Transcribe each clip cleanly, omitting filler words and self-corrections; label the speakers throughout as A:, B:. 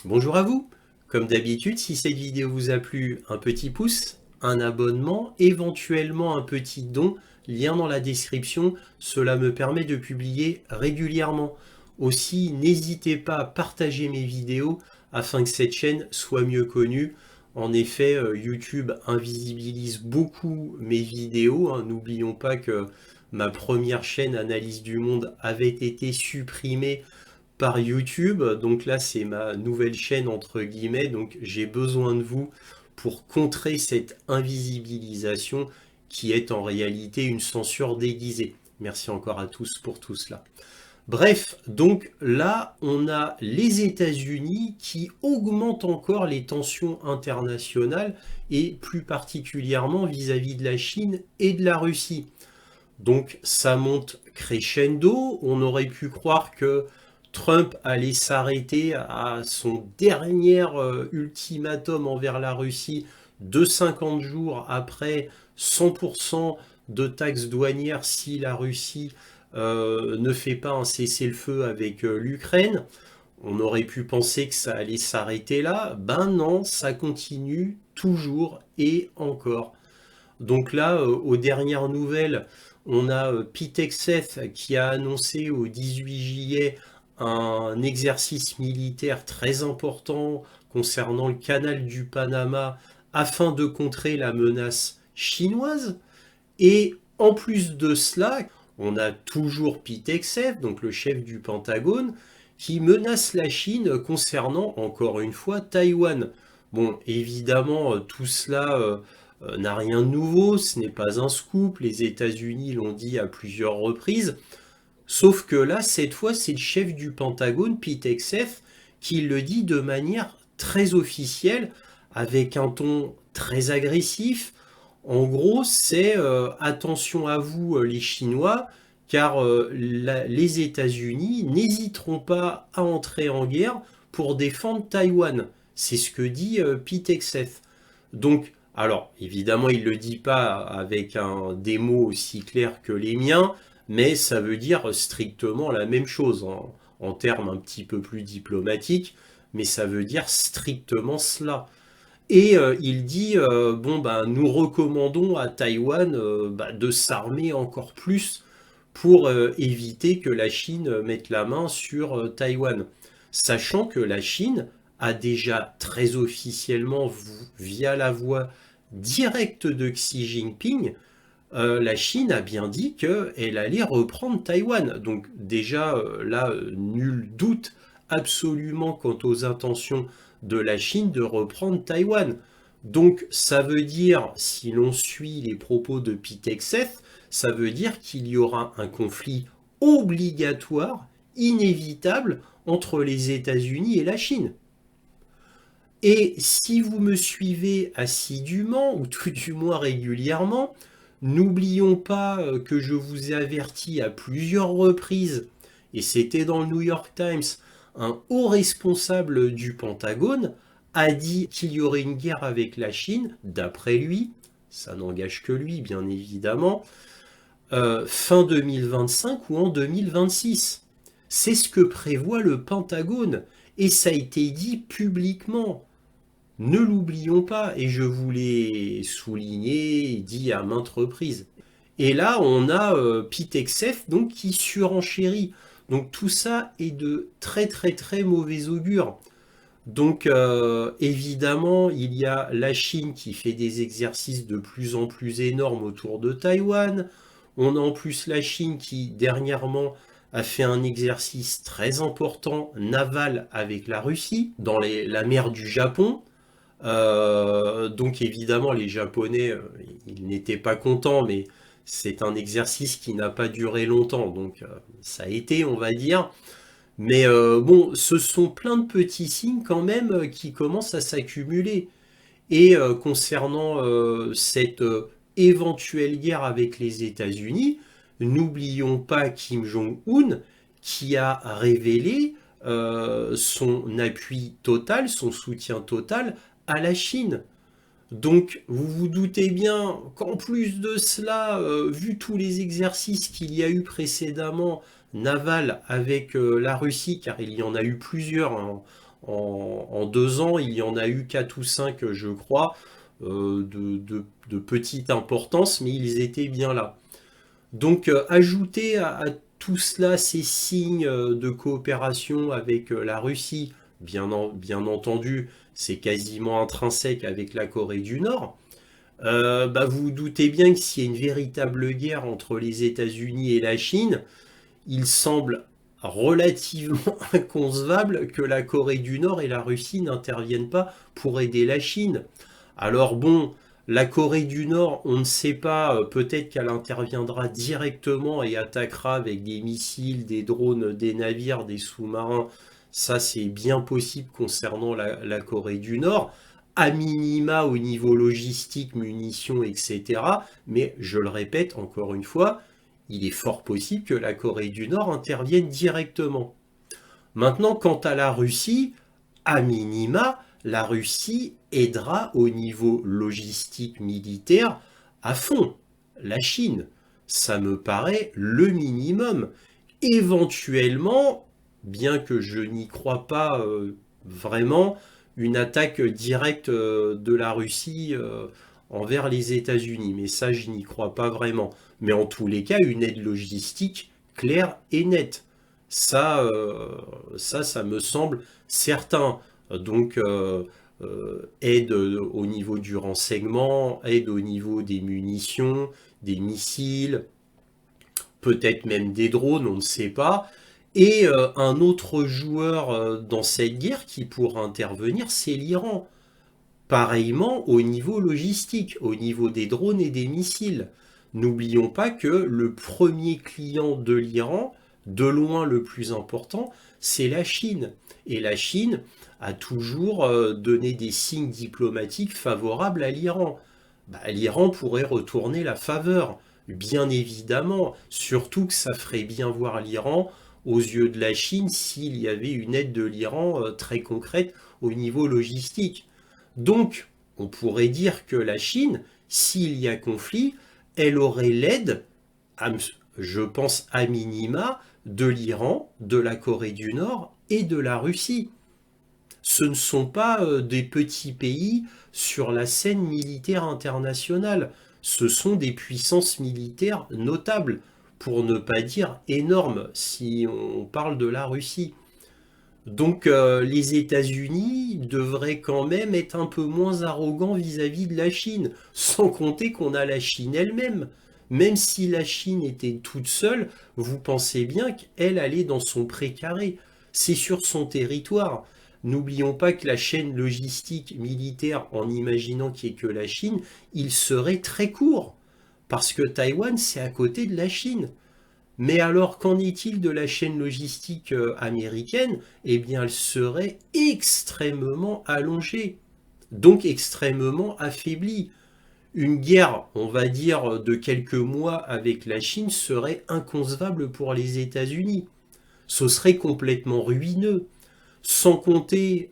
A: Bonjour à vous. Comme d'habitude, si cette vidéo vous a plu, un petit pouce, un abonnement, éventuellement un petit don, lien dans la description, cela me permet de publier régulièrement. Aussi, n'hésitez pas à partager mes vidéos afin que cette chaîne soit mieux connue. En effet, YouTube invisibilise beaucoup mes vidéos, hein. N'oublions pas que ma première chaîne Analyse du Monde avait été supprimée par YouTube. Donc là, c'est ma nouvelle chaîne entre guillemets. Donc j'ai besoin de vous pour contrer cette invisibilisation qui est en réalité une censure déguisée. Merci encore à tous pour tout cela. Bref, donc là, on a les États-Unis qui augmentent encore les tensions internationales et plus particulièrement vis-à-vis de la Chine et de la Russie. Donc ça monte crescendo. On aurait pu croire que Trump allait s'arrêter à son dernier ultimatum envers la Russie de 50 jours après 100% de taxes douanières si la Russie ne fait pas un cessez-le-feu avec l'Ukraine. On aurait pu penser que ça allait s'arrêter là. Ben non, ça continue toujours et encore. Donc là, aux dernières nouvelles, on a Pete Hegseth qui a annoncé au 18 juillet un exercice militaire très important concernant le canal du Panama afin de contrer la menace chinoise. Et en plus de cela, on a toujours Pete Hegseth, donc le chef du Pentagone, qui menace la Chine concernant, encore une fois, Taïwan. Bon, évidemment, tout cela n'a rien de nouveau, ce n'est pas un scoop, les États-Unis l'ont dit à plusieurs reprises, sauf que là, cette fois, c'est le chef du Pentagone, Pete Hegseth, qui le dit de manière très officielle, avec un ton très agressif. En gros, c'est attention à vous les Chinois, car les États-Unis n'hésiteront pas à entrer en guerre pour défendre Taïwan. C'est ce que dit Pete Hegseth. Donc, alors, évidemment, il ne le dit pas avec des mots aussi clairs que les miens, mais ça veut dire strictement la même chose, en termes un petit peu plus diplomatiques, mais ça veut dire strictement cela. Et il dit, bon, bah, nous recommandons à Taïwan bah, de s'armer encore plus pour éviter que la Chine mette la main sur Taïwan. Sachant que la Chine a déjà très officiellement, via la voie directe de Xi Jinping, la Chine a bien dit qu'elle allait reprendre Taïwan. Donc déjà, là, nul doute absolument quant aux intentions de la Chine de reprendre Taïwan. Donc ça veut dire, si l'on suit les propos de Pete Hegseth, ça veut dire qu'il y aura un conflit obligatoire, inévitable, entre les États-Unis et la Chine. Et si vous me suivez assidûment, ou tout du moins régulièrement, n'oublions pas que je vous ai averti à plusieurs reprises, et c'était dans le New York Times, un haut responsable du Pentagone a dit qu'il y aurait une guerre avec la Chine, d'après lui, ça n'engage que lui bien évidemment, fin 2025 ou en 2026. C'est ce que prévoit le Pentagone, et ça a été dit publiquement. Ne l'oublions pas, et je vous l'ai souligné, dit à maintes reprises. Et là, on a Pete Hegseth donc, qui surenchérit. Donc tout ça est de très très très mauvais augure. Donc évidemment, il y a la Chine qui fait des exercices de plus en plus énormes autour de Taïwan. On a en plus la Chine qui dernièrement a fait un exercice très important naval avec la Russie dans la mer du Japon. Donc évidemment, les Japonais, ils n'étaient pas contents, mais c'est un exercice qui n'a pas duré longtemps, donc ça a été, on va dire. Mais bon, ce sont plein de petits signes quand même qui commencent à s'accumuler. Et concernant cette éventuelle guerre avec les États-Unis, n'oublions pas Kim Jong-un qui a révélé son appui total, son soutien total à la Chine. Donc vous vous doutez bien qu'en plus de cela, vu tous les exercices qu'il y a eu précédemment navals avec la Russie, car il y en a eu plusieurs hein, En 2 ans, il y en a eu 4 ou 5, je crois, de petite importance, mais ils étaient bien là. Donc, ajouter à tout cela ces signes de coopération avec la Russie, bien entendu, c'est quasiment intrinsèque avec la Corée du Nord. Bah, vous vous doutez bien que s'il y a une véritable guerre entre les États-Unis et la Chine, il semble relativement inconcevable que la Corée du Nord et la Russie n'interviennent pas pour aider la Chine. Alors bon, la Corée du Nord, on ne sait pas, peut-être qu'elle interviendra directement et attaquera avec des missiles, des drones, des navires, des sous-marins. Ça, c'est bien possible concernant la Corée du Nord, à minima au niveau logistique, munitions, etc. Mais je le répète encore une fois, il est fort possible que la Corée du Nord intervienne directement. Maintenant, quant à la Russie, à minima, la Russie aidera au niveau logistique militaire à fond. La Chine, ça me paraît le minimum. Éventuellement, bien que je n'y crois pas vraiment, une attaque directe de la Russie envers les États-Unis. Mais ça, je n'y crois pas vraiment. Mais en tous les cas, une aide logistique claire et nette. Ça, ça me semble certain. Donc, aide au niveau du renseignement, aide au niveau des munitions, des missiles, peut-être même des drones, on ne sait pas. Et un autre joueur dans cette guerre qui pourra intervenir, c'est l'Iran. Pareillement au niveau logistique, au niveau des drones et des missiles. N'oublions pas que le premier client de l'Iran, de loin le plus important, c'est la Chine. Et la Chine a toujours donné des signes diplomatiques favorables à l'Iran. Bah, l'Iran pourrait retourner la faveur, bien évidemment, surtout que ça ferait bien voir l'Iran aux yeux de la Chine s'il y avait une aide de l'Iran très concrète au niveau logistique. Donc, on pourrait dire que la Chine, s'il y a conflit, elle aurait l'aide, je pense à minima, de l'Iran, de la Corée du Nord et de la Russie. Ce ne sont pas des petits pays sur la scène militaire internationale, ce sont des puissances militaires notables, pour ne pas dire énormes si on parle de la Russie. Donc les États-Unis devraient quand même être un peu moins arrogants vis-à-vis de la Chine, sans compter qu'on a la Chine elle-même. Même si la Chine était toute seule, vous pensez bien qu'elle allait dans son précaré. C'est sur son territoire. N'oublions pas que la chaîne logistique militaire, en imaginant qu'il n'y ait que la Chine, il serait très court. Parce que Taïwan, c'est à côté de la Chine. Mais alors, qu'en est-il de la chaîne logistique américaine? Eh bien, elle serait extrêmement allongée, donc extrêmement affaiblie. Une guerre, on va dire, de quelques mois avec la Chine serait inconcevable pour les États-Unis. Ce serait complètement ruineux. Sans compter,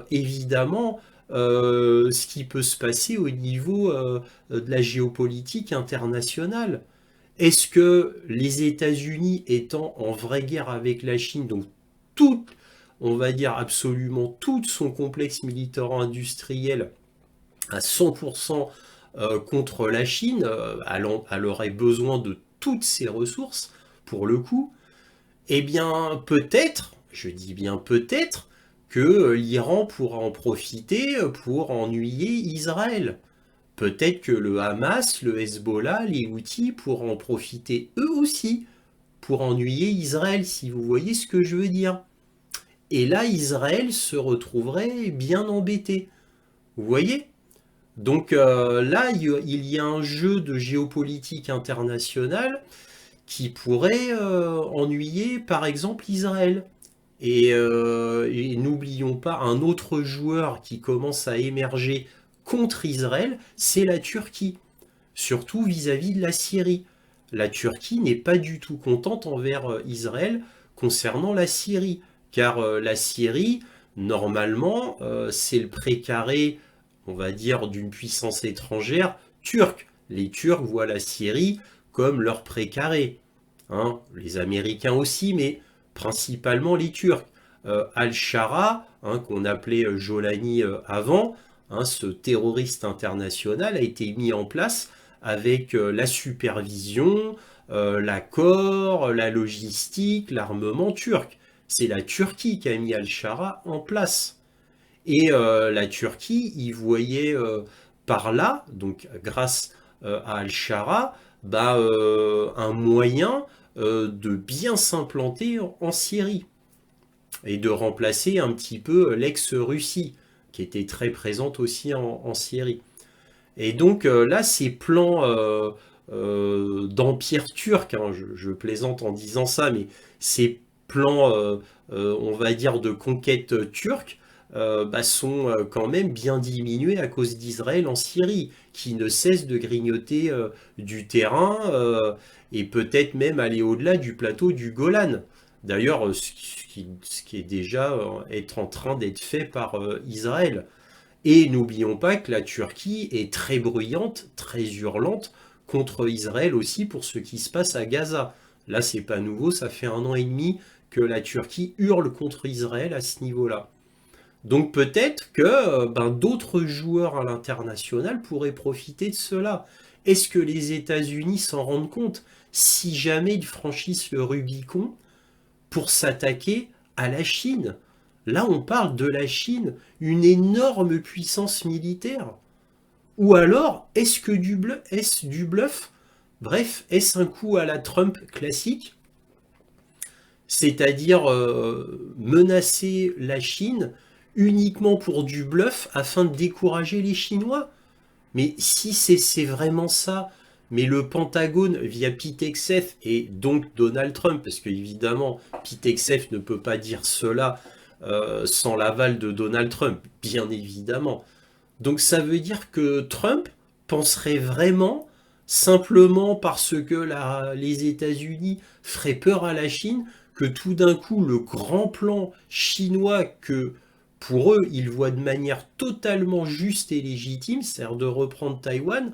A: évidemment, ce qui peut se passer au niveau de la géopolitique internationale. Est-ce que les États-Unis étant en vraie guerre avec la Chine, donc tout, on va dire absolument tout son complexe militaro-industriel à 100% contre la Chine, elle aurait besoin de toutes ses ressources pour le coup, eh bien peut-être, je dis bien peut-être, que l'Iran pourra en profiter pour ennuyer Israël. Peut-être que le Hamas, le Hezbollah, les Houthis pourront en profiter eux aussi pour ennuyer Israël, si vous voyez ce que je veux dire. Et là, Israël se retrouverait bien embêté. Vous voyez? Donc là, il y a un jeu de géopolitique internationale qui pourrait ennuyer, par exemple, Israël. Et n'oublions pas un autre joueur qui commence à émerger contre Israël, c'est la Turquie, surtout vis-à-vis de la Syrie. La Turquie n'est pas du tout contente envers Israël concernant la Syrie, car la Syrie, normalement, c'est le précaré, on va dire, d'une puissance étrangère turque. Les Turcs voient la Syrie comme leur précaré. Hein, les Américains aussi, mais principalement les Turcs. Al-Shara, hein, qu'on appelait Jolani avant, hein, ce terroriste international a été mis en place avec la supervision, l'accord, la logistique, l'armement turc. C'est la Turquie qui a mis Al-Shara en place. Et la Turquie, y voyait par là, donc grâce à Al-Shara, un moyen de bien s'implanter en Syrie et de remplacer un petit peu l'ex-Russie, qui était très présente aussi en Syrie. Et donc là, ces plans d'empire turc, hein, je plaisante en disant ça, mais ces plans, on va dire, de conquête turque, sont quand même bien diminués à cause d'Israël en Syrie, qui ne cesse de grignoter du terrain et peut-être même aller au-delà du plateau du Golan. D'ailleurs, ce qui est déjà être en train d'être fait par Israël. Et n'oublions pas que la Turquie est très bruyante, très hurlante contre Israël aussi pour ce qui se passe à Gaza. Là, c'est pas nouveau, ça fait 1 an et demi que la Turquie hurle contre Israël à ce niveau-là. Donc peut-être que d'autres joueurs à l'international pourraient profiter de cela. Est-ce que les États-Unis s'en rendent compte si jamais ils franchissent le Rubicon pour s'attaquer à la Chine? Là, on parle de la Chine, une énorme puissance militaire. Ou alors, est-ce du bluff? Bref, est-ce un coup à la Trump classique? C'est-à-dire menacer la Chine uniquement pour du bluff afin de décourager les Chinois? Mais si c'est vraiment ça, mais le Pentagone via Pete Hegseth et donc Donald Trump, parce qu'évidemment Pete Hegseth ne peut pas dire cela sans l'aval de Donald Trump, bien évidemment. Donc ça veut dire que Trump penserait vraiment, simplement parce que les États-Unis feraient peur à la Chine, que tout d'un coup le grand plan chinois que pour eux ils voient de manière totalement juste et légitime, c'est-à-dire de reprendre Taïwan,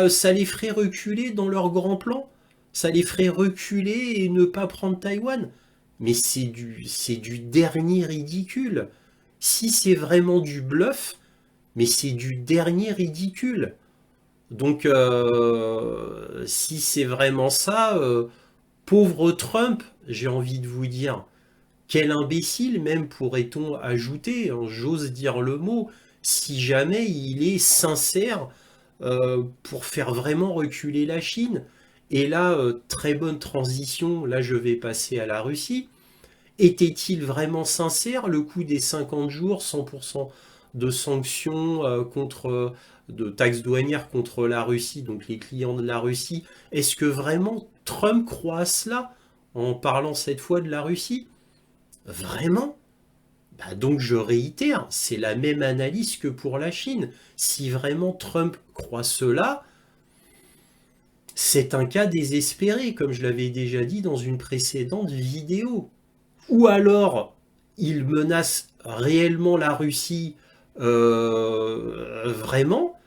A: ça les ferait reculer dans leur grand plan. Ça les ferait reculer et ne pas prendre Taïwan. Mais c'est du dernier ridicule. Si c'est vraiment du bluff, mais c'est du dernier ridicule. Donc, si c'est vraiment ça, pauvre Trump, j'ai envie de vous dire, quel imbécile même pourrait-on ajouter, hein, j'ose dire le mot, si jamais il est sincère pour faire vraiment reculer la Chine. Et là, très bonne transition, là je vais passer à la Russie. Était-il vraiment sincère le coup des 50 jours, 100% de sanctions de taxes douanières contre la Russie, donc les clients de la Russie? Est-ce que vraiment Trump croit à cela en parlant cette fois de la Russie? Vraiment? Donc je réitère, c'est la même analyse que pour la Chine. Si vraiment Trump croit cela, c'est un cas désespéré, comme je l'avais déjà dit dans une précédente vidéo. Ou alors, il menace réellement la Russie vraiment,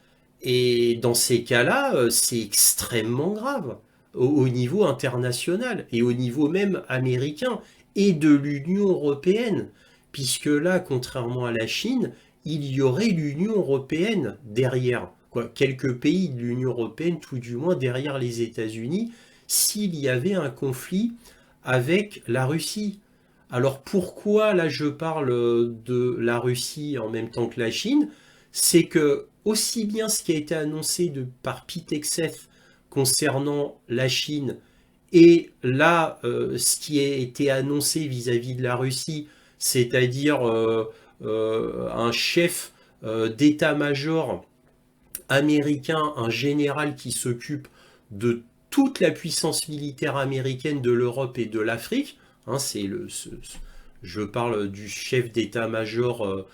A: et dans ces cas-là, c'est extrêmement grave au niveau international et au niveau même américain et de l'Union européenne, puisque là, contrairement à la Chine, il y aurait l'Union européenne derrière, quoi, quelques pays de l'Union européenne, tout du moins derrière les États-Unis, s'il y avait un conflit avec la Russie. Alors pourquoi là je parle de la Russie en même temps que la Chine? C'est que aussi bien ce qui a été annoncé par Pete Hegseth concernant la Chine et là ce qui a été annoncé vis-à-vis de la Russie, c'est-à-dire un chef d'état-major américain, un général qui s'occupe de toute la puissance militaire américaine de l'Europe et de l'Afrique, hein, je parle du chef d'état-major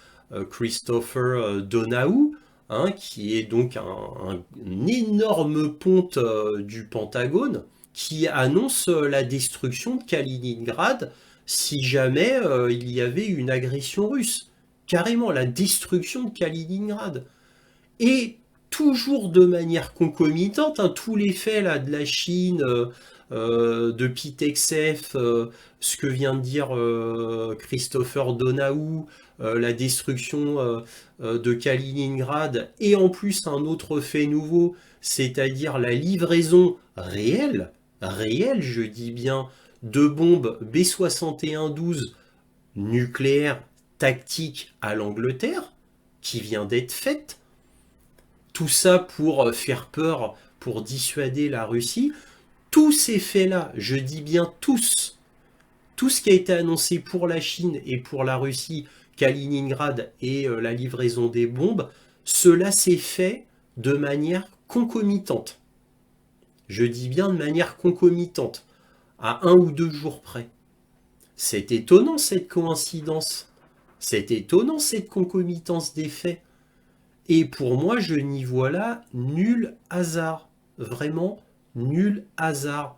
A: Christopher Donohue, hein, qui est donc un énorme ponte du Pentagone, qui annonce la destruction de Kaliningrad si jamais il y avait une agression russe. Carrément, la destruction de Kaliningrad. Et toujours de manière concomitante, hein, tous les faits là, de la Chine, de Pitexef, ce que vient de dire Christopher Donahoe, la destruction de Kaliningrad, et en plus un autre fait nouveau, c'est-à-dire la livraison réelle, je dis bien, de bombes B-61-12 nucléaires tactiques à l'Angleterre, qui vient d'être faite. Tout ça pour faire peur, pour dissuader la Russie. Tous ces faits-là, je dis bien tous, tout ce qui a été annoncé pour la Chine et pour la Russie, Kaliningrad et la livraison des bombes, cela s'est fait de manière concomitante. Je dis bien de manière concomitante, à 1 ou 2 jours près. C'est étonnant cette coïncidence, c'est étonnant cette concomitance des faits. Et pour moi, je n'y vois là nul hasard, vraiment nul hasard.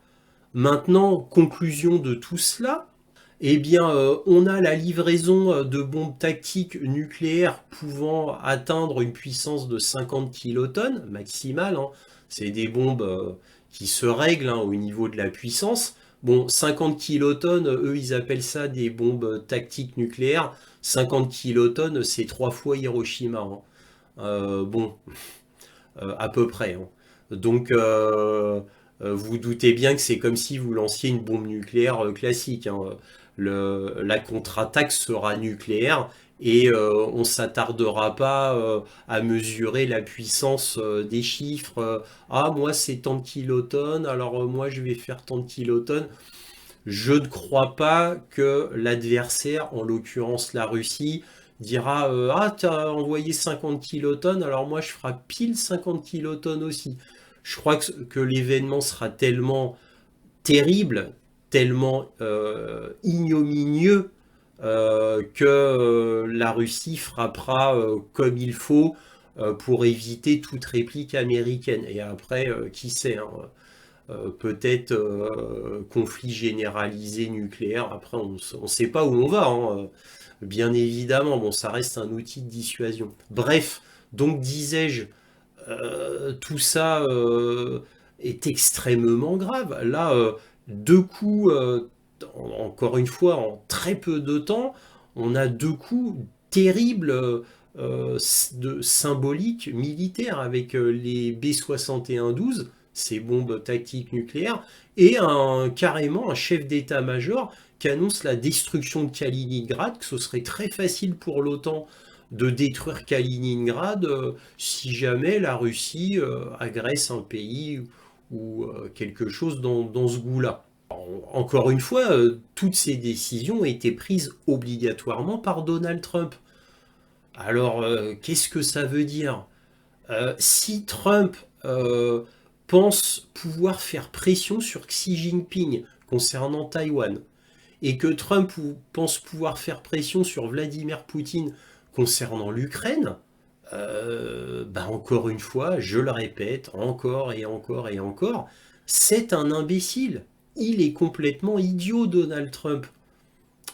A: Maintenant, conclusion de tout cela, eh bien, on a la livraison de bombes tactiques nucléaires pouvant atteindre une puissance de 50 kilotonnes maximale. Hein. C'est des bombes qui se règlent au niveau de la puissance. Bon, 50 kilotonnes, eux, ils appellent ça des bombes tactiques nucléaires. 50 kilotonnes, c'est 3 fois Hiroshima. Hein. Bon, à peu près. Hein. Donc, vous doutez bien que c'est comme si vous lanciez une bombe nucléaire classique. Hein. La contre-attaque sera nucléaire et on ne s'attardera pas à mesurer la puissance des chiffres. Ah, moi c'est tant de kilotonnes, alors moi je vais faire tant de kilotonnes. Je ne crois pas que l'adversaire, en l'occurrence la Russie, dira ah, t'as envoyé 50 kilotonnes, alors moi je ferai pile 50 kilotonnes aussi. Je crois que l'événement sera tellement terrible, tellement ignominieux que la Russie frappera comme il faut pour éviter toute réplique américaine. Et après, qui sait, hein, peut-être conflit généralisé nucléaire. Après, on ne sait pas où on va, hein, bien évidemment. Bon, ça reste un outil de dissuasion. Bref, donc disais-je, tout ça est extrêmement grave. Là, 2 coups, encore une fois, en très peu de temps, on a 2 coups terribles symboliques militaires avec les B-61-12, ces bombes tactiques nucléaires, et carrément un chef d'état-major qui annonce la destruction de Kaliningrad, que ce serait très facile pour l'OTAN de détruire Kaliningrad si jamais la Russie agresse un pays ou quelque chose dans ce goût-là. Encore une fois, toutes ces décisions ont été prises obligatoirement par Donald Trump. Alors, qu'est-ce que ça veut dire? Si Trump pense pouvoir faire pression sur Xi Jinping concernant Taïwan, et que Trump pense pouvoir faire pression sur Vladimir Poutine concernant l'Ukraine, bah encore une fois, je le répète, encore et encore et encore, c'est un imbécile. Il est complètement idiot, Donald Trump.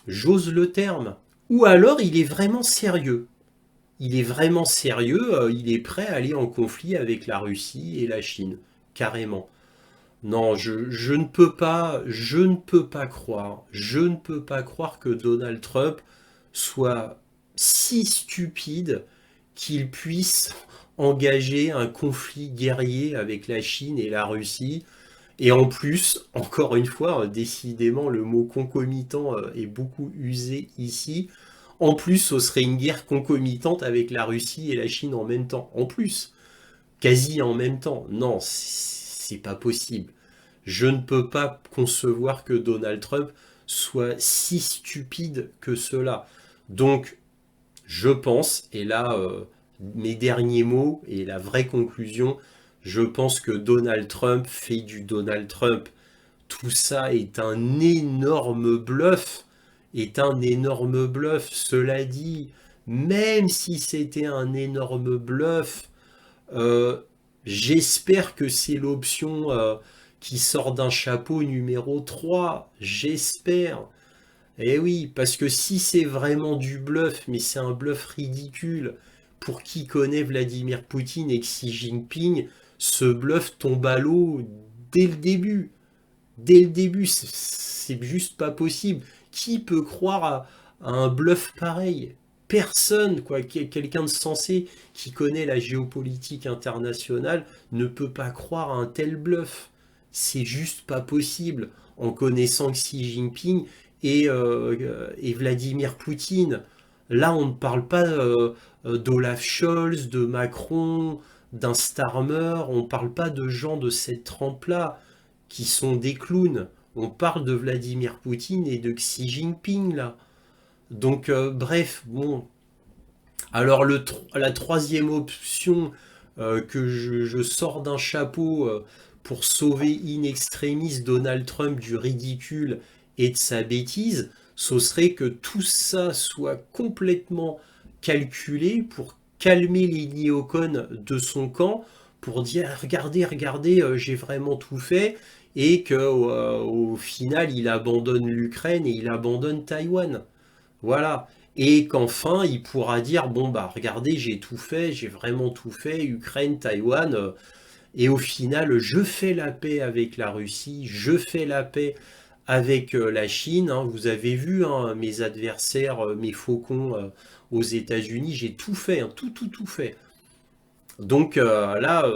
A: J'ose le terme. Ou alors il est vraiment sérieux. Il est vraiment sérieux, il est prêt à aller en conflit avec la Russie et la Chine. Carrément. Non, je ne peux pas croire que Donald Trump soit si stupide qu'il puisse engager un conflit guerrier avec la Chine et la Russie. Et en plus, encore une fois, décidément, le mot concomitant est beaucoup usé ici. En plus, ce serait une guerre concomitante avec la Russie et la Chine en même temps. En plus, quasi en même temps. Non, c'est pas possible. Je ne peux pas concevoir que Donald Trump soit si stupide que cela. Donc, je pense, et là, mes derniers mots et la vraie conclusion, je pense que Donald Trump fait du Donald Trump. Tout ça est un énorme bluff, est un énorme bluff. Cela dit, même si c'était un énorme bluff, euh, j'espère que c'est l'option qui sort d'un chapeau numéro 3. J'espère. Eh oui, parce que si c'est vraiment du bluff, mais c'est un bluff ridicule, pour qui connaît Vladimir Poutine et Xi Jinping, ce bluff tombe à l'eau dès le début. Dès le début, c'est juste pas possible. Qui peut croire à un bluff pareil? Personne, quoi. Quelqu'un de sensé qui connaît la géopolitique internationale ne peut pas croire à un tel bluff. C'est juste pas possible en connaissant Xi Jinping et Vladimir Poutine. Là, on ne parle pas d'Olaf Scholz, de Macron, d'un Starmer, on ne parle pas de gens de cette trempe-là qui sont des clowns. On parle de Vladimir Poutine et de Xi Jinping, là. Donc, bref, bon. Alors, la troisième option que je sors d'un chapeau pour sauver in extremis Donald Trump du ridicule et de sa bêtise, ce serait que tout ça soit complètement calculé pour calmer les néocons de son camp, pour dire regardez, regardez, j'ai vraiment tout fait, et qu'au final il abandonne l'Ukraine et il abandonne Taïwan. Voilà. Et qu'enfin, il pourra dire, bon, bah, regardez, j'ai tout fait, j'ai vraiment tout fait, Ukraine, Taïwan, et au final, je fais la paix avec la Russie, je fais la paix avec la Chine. Hein. Vous avez vu hein, mes adversaires, mes faucons aux États-Unis, j'ai tout fait, hein, tout fait. Donc là,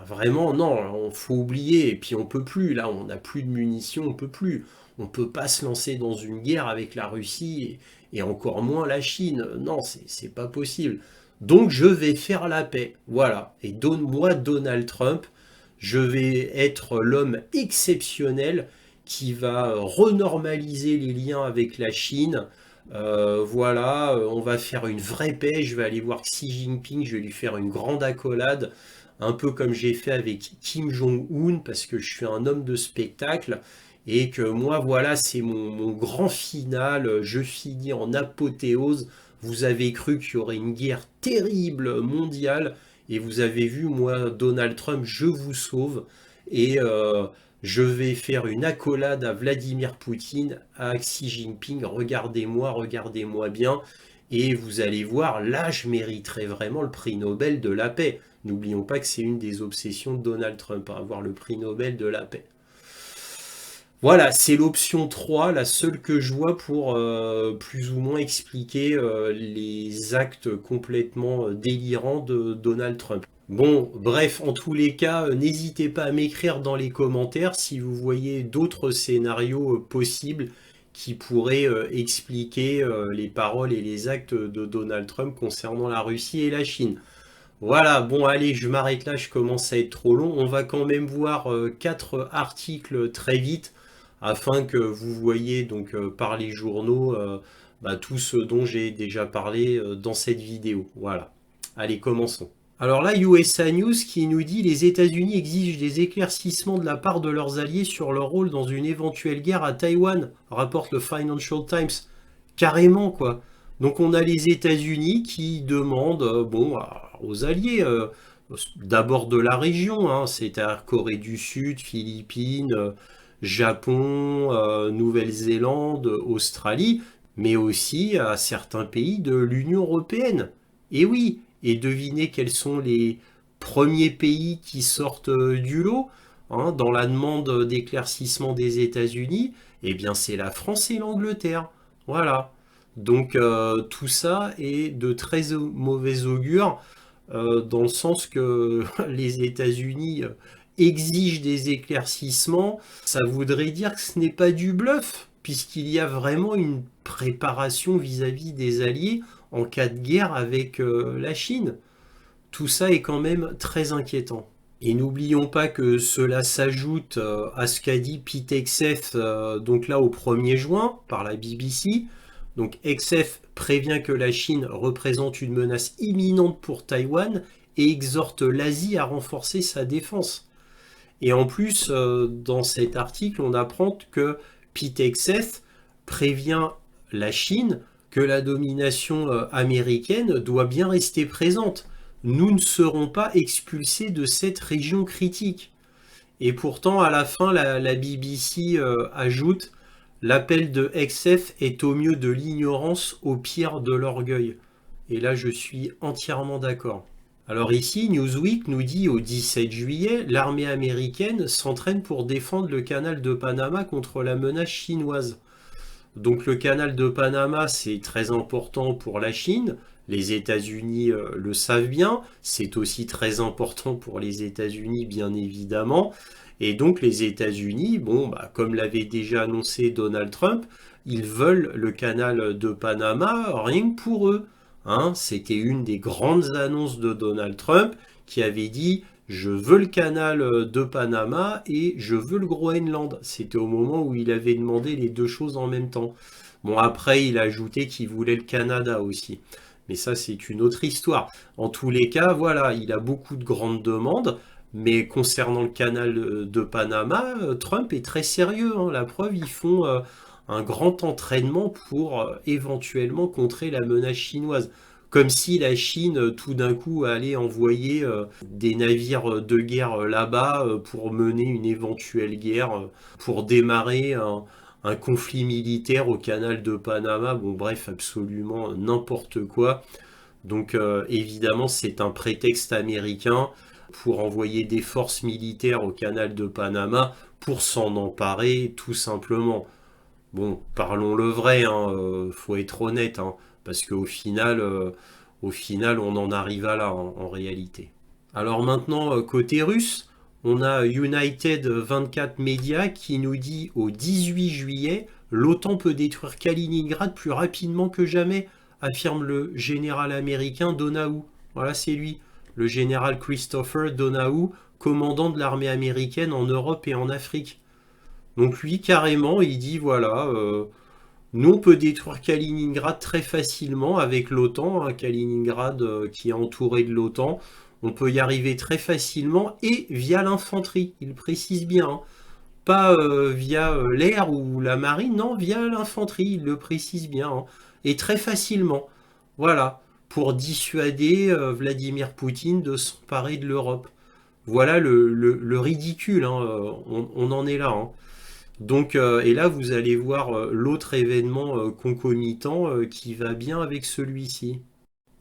A: vraiment, non, il faut oublier, et puis on peut plus, là, on n'a plus de munitions, on peut plus. On peut pas se lancer dans une guerre avec la Russie et encore moins la Chine. Non, c'est pas possible. Donc je vais faire la paix, voilà. Et donne-moi Donald Trump, je vais être l'homme exceptionnel qui va renormaliser les liens avec la Chine. Voilà, on va faire une vraie paix. Je vais aller voir Xi Jinping, je vais lui faire une grande accolade, un peu comme j'ai fait avec Kim Jong-un, parce que je suis un homme de spectacle et que moi, voilà, c'est mon grand final. Je finis en apothéose. Vous avez cru qu'il y aurait une guerre terrible mondiale et vous avez vu, moi, Donald Trump, je vous sauve. Et je vais faire une accolade à Vladimir Poutine, à Xi Jinping. Regardez-moi bien. Et vous allez voir, là, je mériterai vraiment le prix Nobel de la paix. N'oublions pas que c'est une des obsessions de Donald Trump, hein, avoir le prix Nobel de la paix. Voilà, c'est l'option 3, la seule que je vois pour plus ou moins expliquer les actes complètement délirants de Donald Trump. Bon, bref, en tous les cas, n'hésitez pas à m'écrire dans les commentaires si vous voyez d'autres scénarios possibles qui pourraient expliquer les paroles et les actes de Donald Trump concernant la Russie et la Chine. Voilà, bon allez, je m'arrête là, je commence à être trop long. On va quand même voir 4 articles très vite afin que vous voyez donc par les journaux tout ce dont j'ai déjà parlé dans cette vidéo. Voilà, allez, commençons. Alors là, USA News qui nous dit les États-Unis exigent des éclaircissements de la part de leurs alliés sur leur rôle dans une éventuelle guerre à Taïwan, rapporte le Financial Times. Carrément, quoi. Donc on a les États-Unis qui demandent aux alliés, d'abord de la région, hein, c'est-à-dire Corée du Sud, Philippines, Japon, Nouvelle-Zélande, Australie, mais aussi à certains pays de l'Union européenne. Et oui, et devinez quels sont les premiers pays qui sortent du lot hein, dans la demande d'éclaircissement des États-Unis. Eh bien, c'est la France et l'Angleterre. Voilà. Donc, tout ça est de très mauvais augure dans le sens que les États-Unis exigent des éclaircissements. Ça voudrait dire que ce n'est pas du bluff, puisqu'il y a vraiment une préparation vis-à-vis des alliés en cas de guerre avec la Chine. Tout ça est quand même très inquiétant. Et n'oublions pas que cela s'ajoute à ce qu'a dit Pete Hegseth donc là au 1er juin par la BBC. Donc Hegseth prévient que la Chine représente une menace imminente pour Taïwan et exhorte l'Asie à renforcer sa défense. Et en plus, dans cet article, on apprend que Pete Hegseth prévient la Chine que la domination américaine doit bien rester présente. Nous ne serons pas expulsés de cette région critique. Et pourtant, à la fin, la BBC ajoute « L'appel de Hegseth est au mieux de l'ignorance, au pire de l'orgueil ». Et là, je suis entièrement d'accord. Alors ici, Newsweek nous dit au 17 juillet, l'armée américaine s'entraîne pour défendre le canal de Panama contre la menace chinoise. Donc le canal de Panama, c'est très important pour la Chine. Les États-Unis le savent bien. C'est aussi très important pour les États-Unis, bien évidemment. Et donc les États-Unis, bon, bah, comme l'avait déjà annoncé Donald Trump, ils veulent le canal de Panama rien que pour eux. Hein, c'était une des grandes annonces de Donald Trump qui avait dit je veux le canal de Panama et je veux le Groenland. C'était au moment où il avait demandé les deux choses en même temps. Bon, après, il a ajouté qu'il voulait le Canada aussi. Mais ça, c'est une autre histoire. En tous les cas, voilà, il a beaucoup de grandes demandes. Mais concernant le canal de Panama, Trump est très sérieux. Hein. La preuve, ils font un grand entraînement pour éventuellement contrer la menace chinoise. Comme si la Chine, tout d'un coup, allait envoyer des navires de guerre là-bas pour mener une éventuelle guerre, pour démarrer un conflit militaire au canal de Panama. Bon, bref, absolument n'importe quoi. Donc, évidemment, c'est un prétexte américain pour envoyer des forces militaires au canal de Panama pour s'en emparer, tout simplement. Bon, parlons le vrai, hein, faut être honnête, hein, parce au final, on en arrive à là, en réalité. Alors maintenant, côté russe, on a United 24 Media qui nous dit au 18 juillet, l'OTAN peut détruire Kaliningrad plus rapidement que jamais, affirme le général américain Donahue. Voilà, c'est lui, le général Christopher Donahue, commandant de l'armée américaine en Europe et en Afrique. Donc lui, carrément, il dit, voilà, nous, on peut détruire Kaliningrad très facilement avec l'OTAN, hein, Kaliningrad qui est entouré de l'OTAN. On peut y arriver très facilement et via l'infanterie, il précise bien. Hein. Pas via l'air ou la marine, non, via l'infanterie, il le précise bien. Hein. Et très facilement. Voilà, pour dissuader Vladimir Poutine de s'emparer de l'Europe. Voilà le ridicule, hein, on en est là. Hein. Donc, et là, vous allez voir l'autre événement concomitant qui va bien avec celui-ci.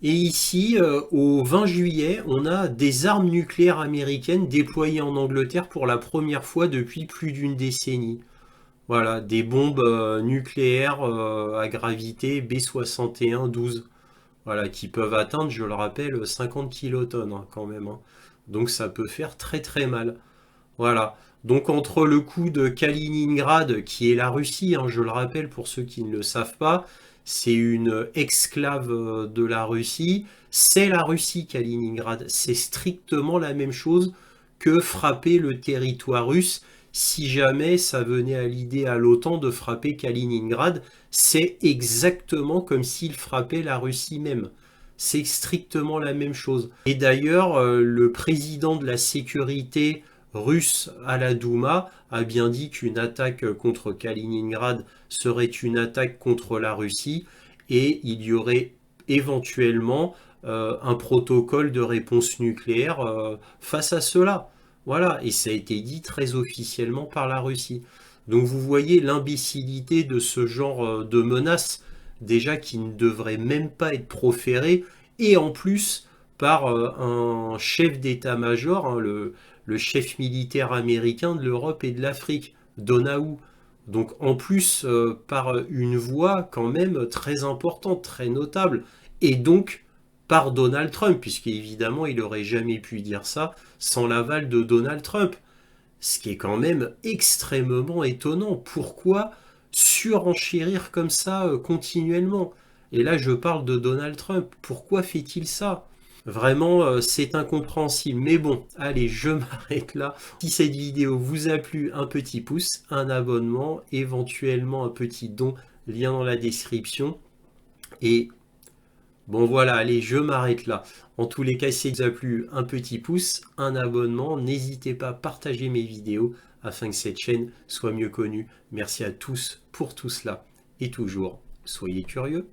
A: Et ici, au 20 juillet, on a des armes nucléaires américaines déployées en Angleterre pour la première fois depuis plus d'une décennie. Voilà, des bombes nucléaires à gravité B61-12. Voilà, qui peuvent atteindre, je le rappelle, 50 kilotonnes hein, quand même. Hein. Donc ça peut faire très très mal. Voilà. Donc entre le coup de Kaliningrad, qui est la Russie, hein, je le rappelle pour ceux qui ne le savent pas, c'est une exclave de la Russie. C'est la Russie, Kaliningrad. C'est strictement la même chose que frapper le territoire russe. Si jamais ça venait à l'idée à l'OTAN de frapper Kaliningrad, c'est exactement comme s'il frappait la Russie même. C'est strictement la même chose. Et d'ailleurs, le président de la sécurité russe à la Douma a bien dit qu'une attaque contre Kaliningrad serait une attaque contre la Russie et il y aurait éventuellement un protocole de réponse nucléaire face à cela. Voilà, et ça a été dit très officiellement par la Russie. Donc vous voyez l'imbécilité de ce genre de menace, déjà qui ne devrait même pas être proférée, et en plus par un chef d'état-major, hein, le chef militaire américain de l'Europe et de l'Afrique, Donahue. Donc en plus par une voix quand même très importante, très notable, et donc par Donald Trump, puisqu'évidemment il n'aurait jamais pu dire ça sans l'aval de Donald Trump. Ce qui est quand même extrêmement étonnant. Pourquoi surenchérir comme ça continuellement? Et là je parle de Donald Trump. Pourquoi fait-il ça? Vraiment, c'est incompréhensible. Mais bon, allez, je m'arrête là. Si cette vidéo vous a plu, un petit pouce, un abonnement, éventuellement un petit don, lien dans la description. Et bon voilà, allez, je m'arrête là. En tous les cas, si ça vous a plu, un petit pouce, un abonnement. N'hésitez pas à partager mes vidéos afin que cette chaîne soit mieux connue. Merci à tous pour tout cela. Et toujours, soyez curieux.